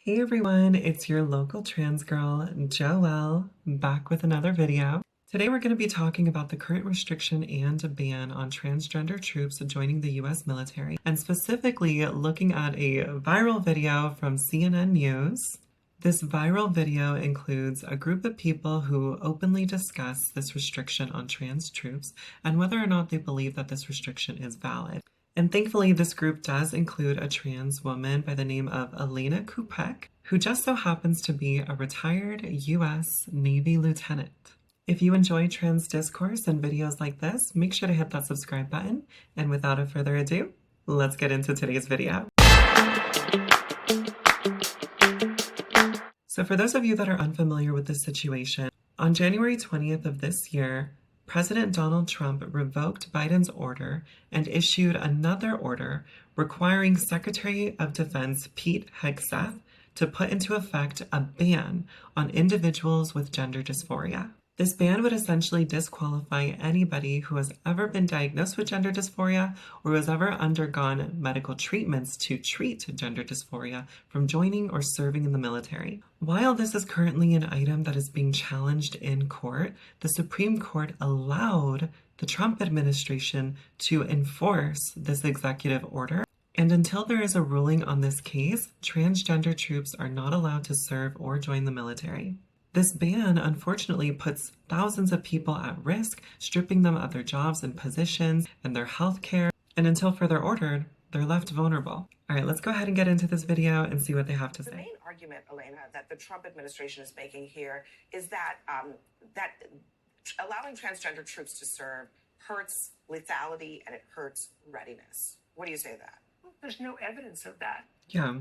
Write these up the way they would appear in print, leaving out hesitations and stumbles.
Hey everyone, it's your local trans girl, Joelle, back with another video. Today we're going to be talking about the current restriction and ban on transgender troops joining the US military, and specifically looking at a viral video from CNN News. This viral video includes a group of people who openly discuss this restriction on trans troops and whether or not they believe that this restriction is valid. And thankfully, this group does include a trans woman by the name of Alaina Kupec, who just so happens to be a retired US Navy lieutenant. If you enjoy trans discourse and videos like this, make sure to hit that subscribe button. And without further ado, let's get into today's video. So for those of you that are unfamiliar with this situation, on January 20th of this year, President Donald Trump revoked Biden's order and issued another order requiring Secretary of Defense Pete Hegseth to put into effect a ban on individuals with gender dysphoria. This ban would essentially disqualify anybody who has ever been diagnosed with gender dysphoria or has ever undergone medical treatments to treat gender dysphoria from joining or serving in the military. While this is currently an item that is being challenged in court, the Supreme Court allowed the Trump administration to enforce this executive order. And until there is a ruling on this case, transgender troops are not allowed to serve or join the military. This ban, unfortunately, puts thousands of people at risk, stripping them of their jobs and positions and their health care. And until further ordered, they're left vulnerable. All right, let's go ahead and get into this video and see what they have to say. The main argument, Alaina, that the Trump administration is making here is that that allowing transgender troops to serve hurts lethality and it hurts readiness. What do you say to that? Well, there's no evidence of that. Yeah.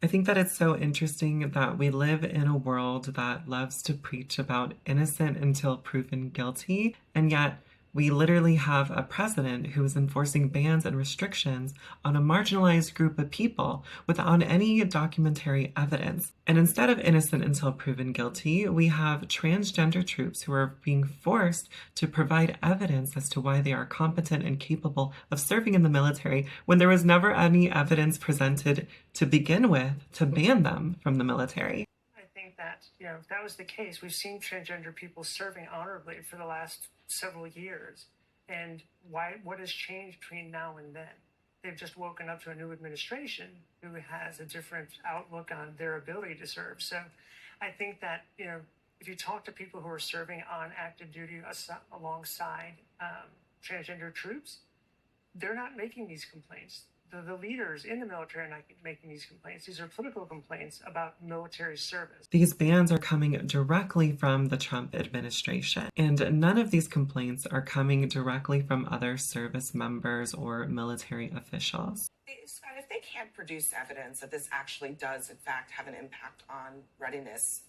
I think that it's so interesting that we live in a world that loves to preach about innocent until proven guilty, and yet we literally have a president who is enforcing bans and restrictions on a marginalized group of people without any documentary evidence. And instead of innocent until proven guilty, we have transgender troops who are being forced to provide evidence as to why they are competent and capable of serving in the military when there was never any evidence presented to begin with to ban them from the military. I think that, if that was the case, we've seen transgender people serving honorably for the last several years. And what has changed between now and then? They've just woken up to a new administration who has a different outlook on their ability to serve. So I think that, if you talk to people who are serving on active duty alongside transgender troops, they're not making these complaints. The leaders in the military are not making these complaints. These are political complaints about military service. These bans are coming directly from the Trump administration, and none of these complaints are coming directly from other service members or military officials. If they can't produce evidence that this actually does, in fact, have an impact on readiness,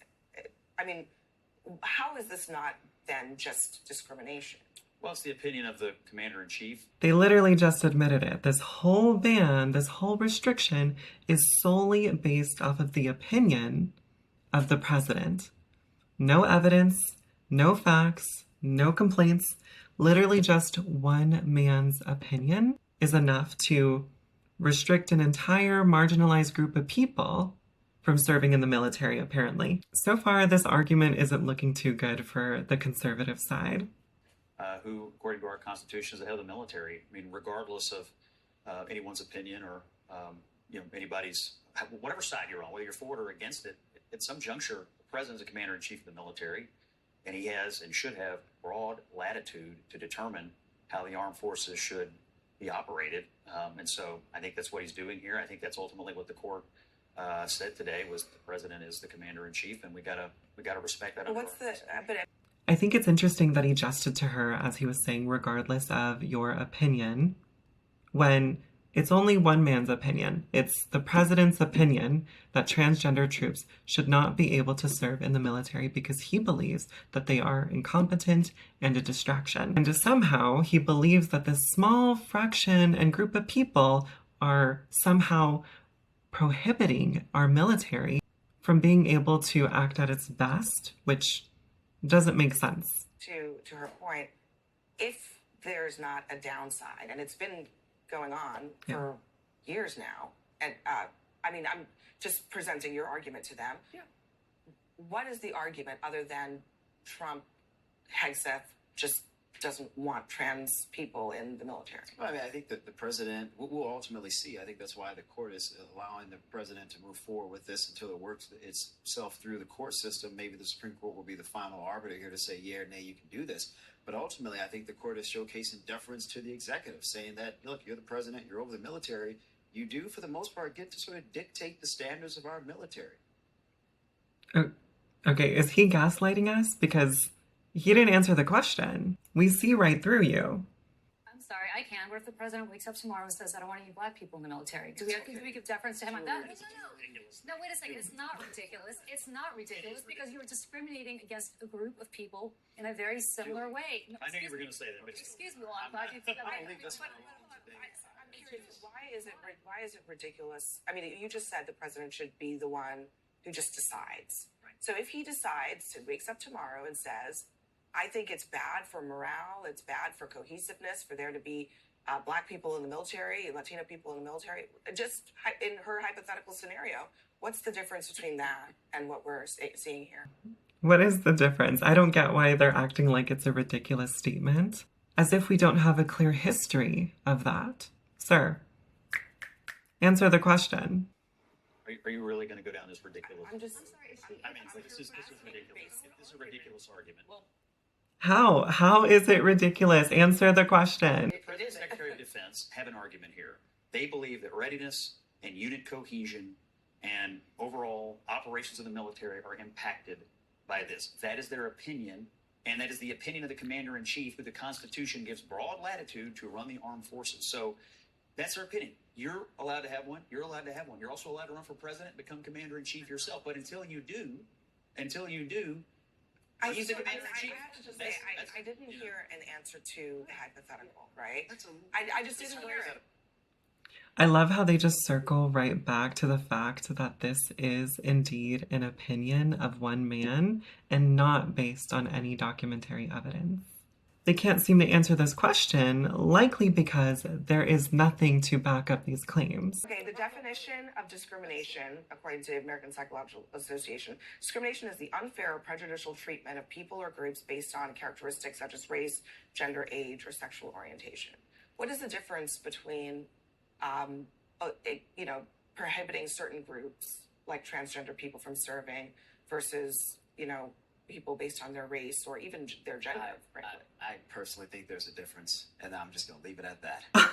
I mean, how is this not then just discrimination? Well, it's the opinion of the commander-in-chief. They literally just admitted it. This whole ban, this whole restriction is solely based off of the opinion of the president. No evidence, no facts, no complaints. Literally just one man's opinion is enough to restrict an entire marginalized group of people from serving in the military, apparently. So far, this argument isn't looking too good for the conservative side. Who, according to our Constitution, is the head of the military. I mean, regardless of anyone's opinion or anybody's, whatever side you're on, whether you're for it or against it, at some juncture, the president is the commander-in-chief of the military, and he has and should have broad latitude to determine how the armed forces should be operated. And so I think that's what he's doing here. I think that's ultimately what the court said today was the president is the commander-in-chief, and we gotta respect that. I think it's interesting that he gestured to her as he was saying, regardless of your opinion, when it's only one man's opinion. It's the president's opinion that transgender troops should not be able to serve in the military because he believes that they are incompetent and a distraction. And somehow he believes that this small fraction and group of people are somehow prohibiting our military from being able to act at its best, which doesn't make sense. To her point, if there's not a downside, and it's been going on for years now, and just presenting your argument to them. Yeah. What is the argument other than Trump, Hegseth, just doesn't want trans people in the military? Well, I mean, I think that the president, we'll ultimately see. I think that's why the court is allowing the president to move forward with this until it works itself through the court system. Maybe the Supreme Court will be the final arbiter here to say, yeah or nay, you can do this. But ultimately, I think the court is showcasing deference to the executive, saying that, look, you're the president, you're over the military. You do, for the most part, get to sort of dictate the standards of our military. Okay, is he gaslighting us? Because he didn't answer the question. We see right through you. I'm sorry, I can. What if the president wakes up tomorrow and says, I don't want any black people in the military? Do we give deference to him on that? No, wait a second. It's not ridiculous. It's not ridiculous because you are discriminating against a group of people in a very similar way. No, I knew you were going to say that. Excuse me, well, I'm glad you said that. I believe that's fine. I'm curious, why is it ridiculous? I mean, you just said the president should be the one who just decides. Right. So if he decides, wakes up tomorrow and says, I think it's bad for morale, it's bad for cohesiveness, for there to be black people in the military, Latino people in the military, just in her hypothetical scenario, what's the difference between that and what we're seeing here? What is the difference? I don't get why they're acting like it's a ridiculous statement, as if we don't have a clear history of that. Sir, answer the question. Are you really going to go down this ridiculous? I'm just. I'm sorry. I mean, this is ridiculous. This is a ridiculous argument. Well, How? How is it ridiculous? Answer the question. The President and Secretary of Defense have an argument here. They believe that readiness and unit cohesion and overall operations of the military are impacted by this. That is their opinion, and that is the opinion of the Commander-in-Chief, who the Constitution gives broad latitude to run the armed forces. So that's their opinion. You're allowed to have one. You're allowed to have one. You're also allowed to run for president, become Commander-in-Chief yourself. But until you do, I he's the Commander-in-Chief. have to just say, I didn't hear an answer to the hypothetical, right? That's I just didn't hear it. I love how they just circle right back to the fact that this is indeed an opinion of one man and not based on any documentary evidence. They can't seem to answer this question, likely because there is nothing to back up these claims. Okay, the definition of discrimination, according to the American Psychological Association, discrimination is the unfair or prejudicial treatment of people or groups based on characteristics such as race, gender, age, or sexual orientation. What is the difference between, prohibiting certain groups like transgender people from serving versus, people based on their race or even their gender? I personally think there's a difference, and I'm just going to leave it at that.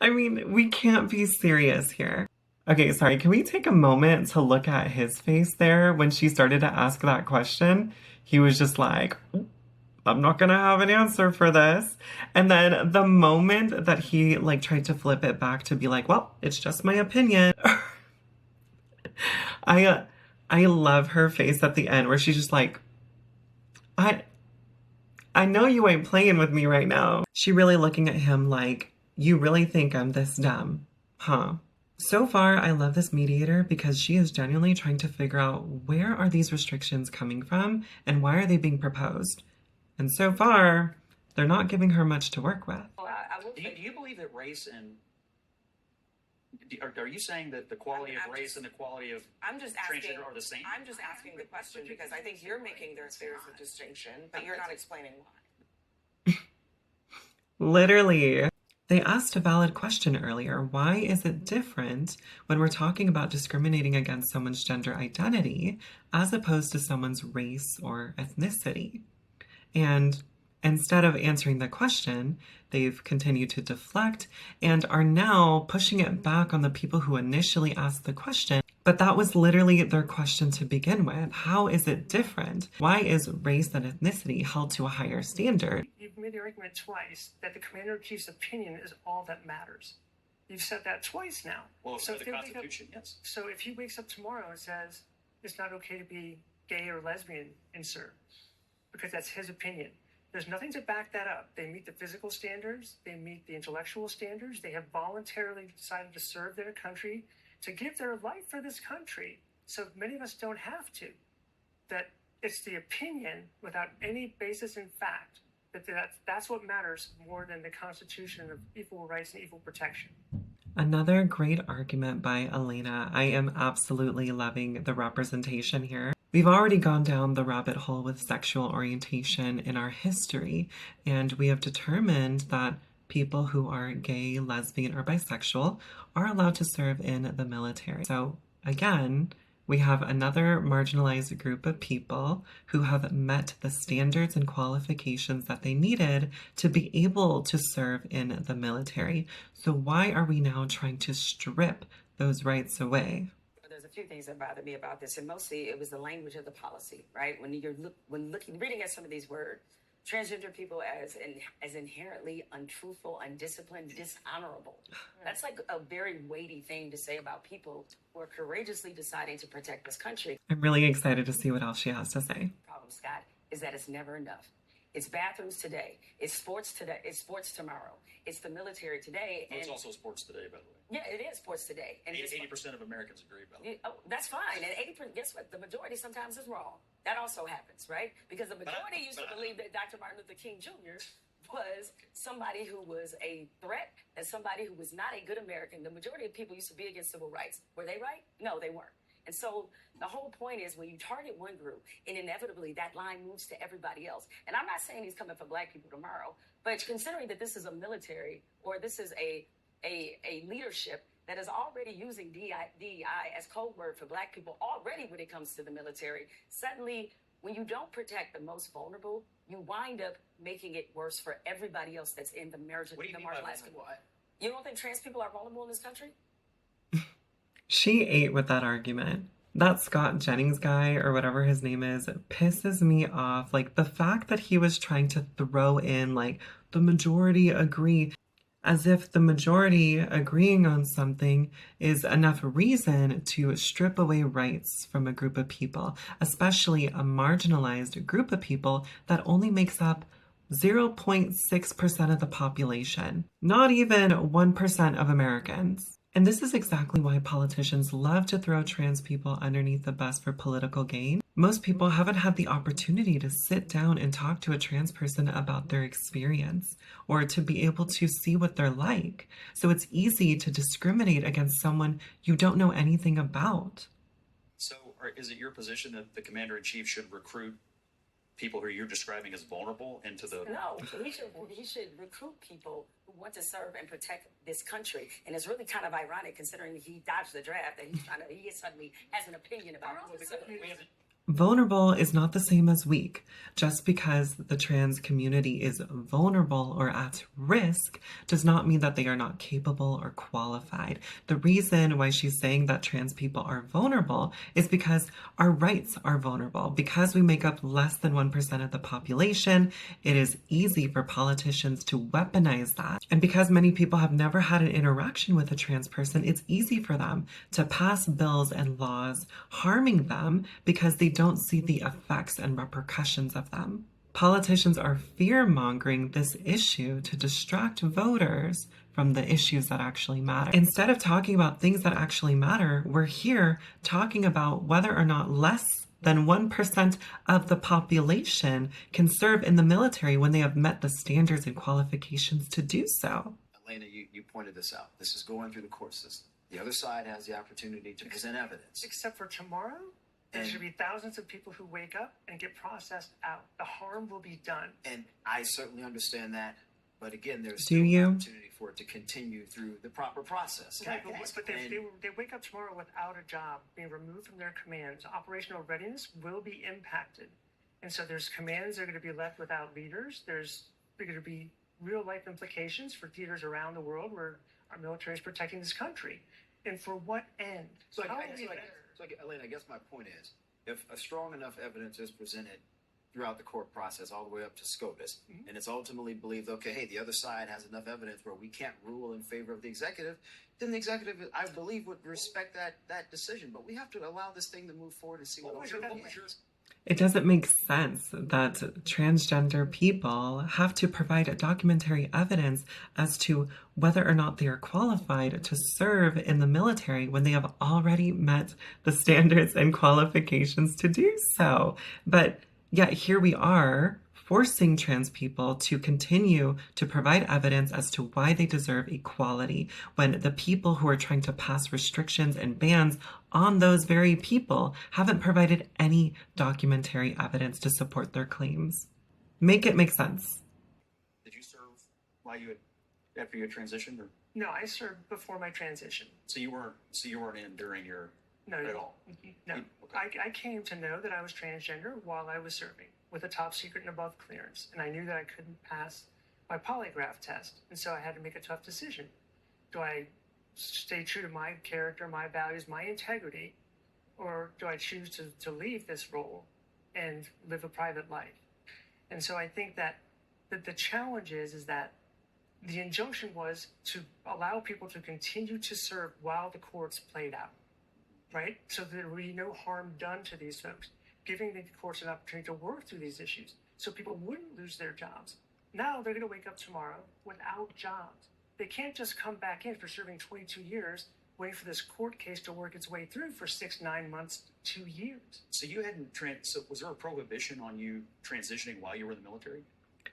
I mean, we can't be serious here. Okay, sorry, can we take a moment to look at his face there when she started to ask that question? He was just like, I'm not gonna have an answer for this. And then the moment that he tried to flip it back to be like, well, it's just my opinion. I love her face at the end where she's just like, I know you ain't playing with me right now. She really looking at him like, you really think I'm this dumb, huh? So far, I love this mediator because she is genuinely trying to figure out where are these restrictions coming from and why are they being proposed. And so far, they're not giving her much to work with. Do you believe that race and are you saying that the quality of race and the quality of transgender are the same? I'm just asking the question because I think you're making there's a distinction, but you're not explaining why. Literally. They asked a valid question earlier. Why is it different when we're talking about discriminating against someone's gender identity as opposed to someone's race or ethnicity? And instead of answering the question, they've continued to deflect and are now pushing it back on the people who initially asked the question. But that was literally their question to begin with. How is it different? Why is race and ethnicity held to a higher standard? You've made the argument twice that the Commander-in-Chief's opinion is all that matters. You've said that twice now. Well, so the Constitution, yes. So if he wakes up tomorrow and says it's not okay to be gay or lesbian in serve, because that's his opinion, there's nothing to back that up. They meet the physical standards. They meet the intellectual standards. They have voluntarily decided to serve their country, to give their life for this country. So many of us don't have to. That it's the opinion without any basis in fact that's what matters more than the Constitution of equal rights and equal protection. Another great argument by Alaina. I am absolutely loving the representation here. We've already gone down the rabbit hole with sexual orientation in our history, and we have determined that people who are gay, lesbian, or bisexual are allowed to serve in the military. So, again, we have another marginalized group of people who have met the standards and qualifications that they needed to be able to serve in the military. So why are we now trying to strip those rights away? There's a few things that bother me about this, and mostly it was the language of the policy, right? When reading at some of these words, transgender people as inherently untruthful, undisciplined, dishonorable. That's like a very weighty thing to say about people who are courageously deciding to protect this country. I'm really excited to see what else she has to say. Problem, Scott, is that it's never enough. It's bathrooms today. It's sports today. It's sports tomorrow. It's the military today. Well, it's also sports today, by the way. Yeah, it is sports today. And 80% of Americans agree, by the way. Oh, that's fine. And 80%, guess what? The majority sometimes is wrong. That also happens, right? Because the majority used to believe that Dr. Martin Luther King Jr. was somebody who was a threat and somebody who was not a good American. The majority of people used to be against civil rights. Were they right? No, they weren't. And so the whole point is when you target one group, and inevitably that line moves to everybody else. And I'm not saying he's coming for black people tomorrow, but considering that this is a military or this is a leadership that is already using DEI as code word for black people already when it comes to the military, suddenly when you don't protect the most vulnerable, you wind up making it worse for everybody else that's in the marginalized community. You don't think trans people are vulnerable in this country? She ate with that argument. That Scott Jennings guy, or whatever his name is, pisses me off. Like, the fact that he was trying to throw in, like, the majority agree, as if the majority agreeing on something is enough reason to strip away rights from a group of people, especially a marginalized group of people that only makes up 0.6% of the population, not even 1% of Americans. And this is exactly why politicians love to throw trans people underneath the bus for political gain. Most people haven't had the opportunity to sit down and talk to a trans person about their experience or to be able to see what they're like. So it's easy to discriminate against someone you don't know anything about. So is it your position that the commander-in-chief should recruit people who you're describing as vulnerable into the... No, he should recruit people who want to serve and protect this country. And it's really kind of ironic considering he dodged the draft that he suddenly has an opinion about it. Vulnerable is not the same as weak. Just because the trans community is vulnerable or at risk does not mean that they are not capable or qualified. The reason why she's saying that trans people are vulnerable is because our rights are vulnerable. Because we make up less than 1% of the population, it is easy for politicians to weaponize that. And because many people have never had an interaction with a trans person, it's easy for them to pass bills and laws harming them because they don't see the effects and repercussions of them. Politicians are fear-mongering this issue to distract voters from the issues that actually matter. Instead of talking about things that actually matter, we're here talking about whether or not less than 1% of the population can serve in the military when they have met the standards and qualifications to do so. Alaina, you pointed this out. This is going through the court system. The other side has the opportunity to present evidence. Except for tomorrow, there should be thousands of people who wake up and get processed out. The harm will be done. And I certainly understand that. But again, there's still an opportunity for it to continue through the proper process. Okay, but they wake up tomorrow without a job, being removed from their commands. Operational readiness will be impacted. And so there's commands that are going to be left without leaders. There's going to be real life implications for theaters around the world where our military is protecting this country. And for what end? So Alaina, I guess my point is, if a strong enough evidence is presented throughout the court process, all the way up to SCOTUS, and it's ultimately believed, okay, hey, the other side has enough evidence where we can't rule in favor of the executive, then the executive, I believe, would respect that decision. But we have to allow this thing to move forward and see what else. It doesn't make sense that transgender people have to provide documentary evidence as to whether or not they are qualified to serve in the military when they have already met the standards and qualifications to do so. But yet here we are, forcing trans people to continue to provide evidence as to why they deserve equality, when the people who are trying to pass restrictions and bans on those very people haven't provided any documentary evidence to support their claims. Make it make sense. Did you serve after you had transitioned, or No, I served before my transition. so you weren't in during your No, at all? No, Okay. I came to know that I was transgender while I was serving with a top secret and above clearance, and I knew that I couldn't pass my polygraph test, and so I had to make a tough decision. Do I stay true to my character, my values, my integrity, or do I choose to leave this role and live a private life? And so I think that the challenge is that the injunction was to allow people to continue to serve while the courts played out, right? So there would be no harm done to these folks, giving the courts an opportunity to work through these issues so people wouldn't lose their jobs. Now they're going to wake up tomorrow without jobs. They can't just come back in for serving 22 years, waiting for this court case to work its way through for 6, 9 months, 2 years. So you hadn't so was there a prohibition on you transitioning while you were in the military?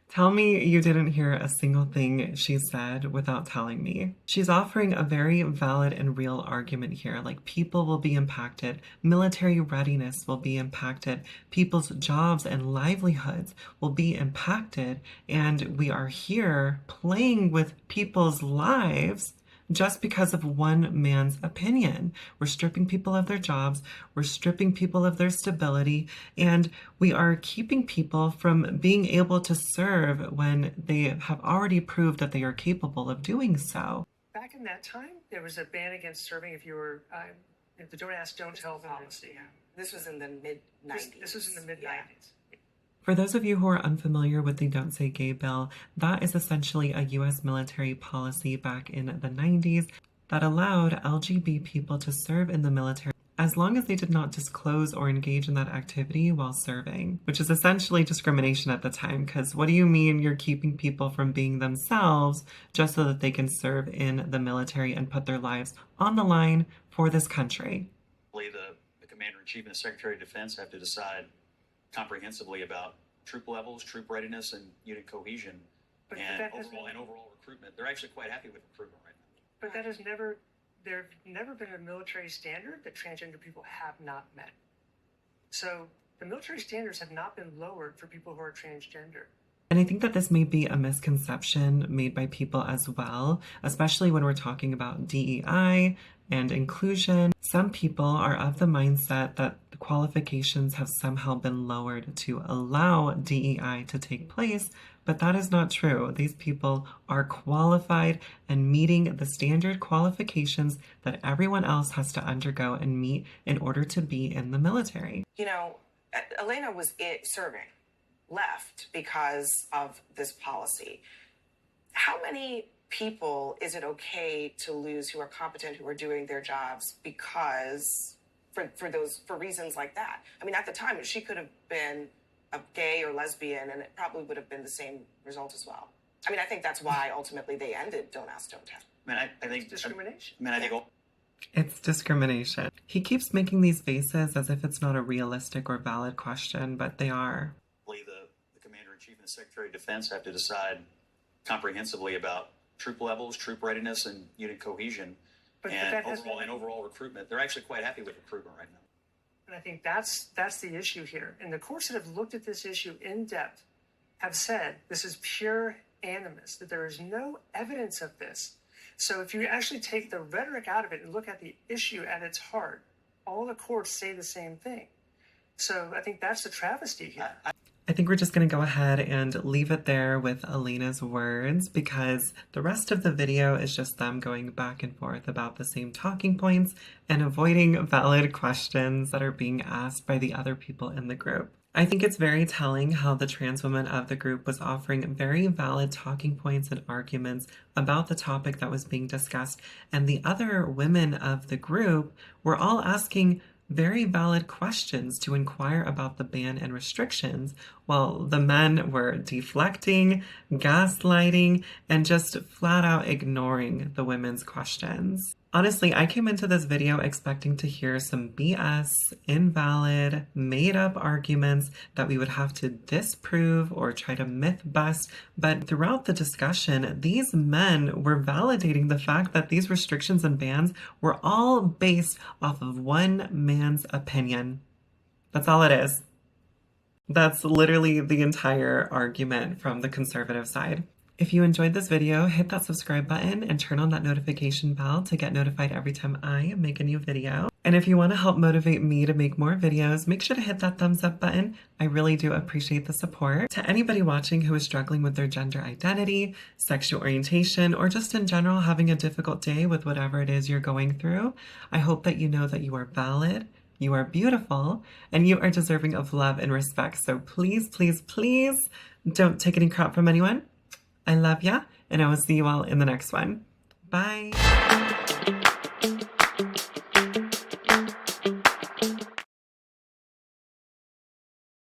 Tell me you didn't hear a single thing she said without telling me. She's offering a very valid and real argument here. Like, people will be impacted, military readiness will be impacted, people's jobs and livelihoods will be impacted, and we are here playing with people's lives just because of one man's opinion. We're stripping people of their jobs, we're stripping people of their stability, and we are keeping people from being able to serve when they have already proved that they are capable of doing so. Back in that time, there was a ban against serving if you were the don't ask, don't tell policy. Yeah. This was in the mid-90s. This was in the mid-90s. Yeah. For those of you who are unfamiliar with the Don't Say Gay bill, that is essentially a U.S. military policy back in the 90s that allowed LGB people to serve in the military as long as they did not disclose or engage in that activity while serving, which is essentially discrimination at the time, because what do you mean you're keeping people from being themselves just so that they can serve in the military and put their lives on the line for this country? The Commander-in-Chief and the Secretary of Defense have to decide comprehensively about troop levels, troop readiness, and unit cohesion, and overall recruitment. They're actually quite happy with recruitment right now. But there's never been a military standard that transgender people have not met. So the military standards have not been lowered for people who are transgender. And I think that this may be a misconception made by people as well, especially when we're talking about DEI and inclusion. Some people are of the mindset that the qualifications have somehow been lowered to allow DEI to take place, but that is not true. These people are qualified and meeting the standard qualifications that everyone else has to undergo and meet in order to be in the military. You know, Alaina was serving, left because of this policy. How many people is it okay to lose who are competent, who are doing their jobs because for reasons like that? I mean, at the time, she could have been a gay or lesbian, and it probably would have been the same result as well. I mean, I think that's why ultimately they ended Don't Ask, Don't Tell. I mean, I think Discrimination. I think It's discrimination. He keeps making these faces as if it's not a realistic or valid question, but they are. the Commander-in-Chief and the Secretary of Defense have to decide comprehensively about troop levels, troop readiness, and unit cohesion, and overall recruitment. They're actually quite happy with recruitment right now. And I think that's the issue here. And the courts that have looked at this issue in depth have said this is pure animus, that there is no evidence of this. So if you actually take the rhetoric out of it and look at the issue at its heart, all the courts say the same thing. So I think that's the travesty here. I think we're just going to go ahead and leave it there with Alaina's words, because the rest of the video is just them going back and forth about the same talking points and avoiding valid questions that are being asked by the other people in the group. I think it's very telling how the trans woman of the group was offering very valid talking points and arguments about the topic that was being discussed, and the other women of the group were all asking very valid questions to inquire about the ban and restrictions, while the men were deflecting, gaslighting, and just flat out ignoring the women's questions. Honestly, I came into this video expecting to hear some BS, invalid, made-up arguments that we would have to disprove or try to myth bust, but throughout the discussion, these men were validating the fact that these restrictions and bans were all based off of one man's opinion. That's all it is. That's literally the entire argument from the conservative side. If you enjoyed this video, hit that subscribe button and turn on that notification bell to get notified every time I make a new video. And if you want to help motivate me to make more videos, make sure to hit that thumbs up button. I really do appreciate the support. To anybody watching who is struggling with their gender identity, sexual orientation, or just in general having a difficult day with whatever it is you're going through, I hope that you know that you are valid, you are beautiful, and you are deserving of love and respect. So please, please, please don't take any crap from anyone. I love ya, and I will see you all in the next one. Bye.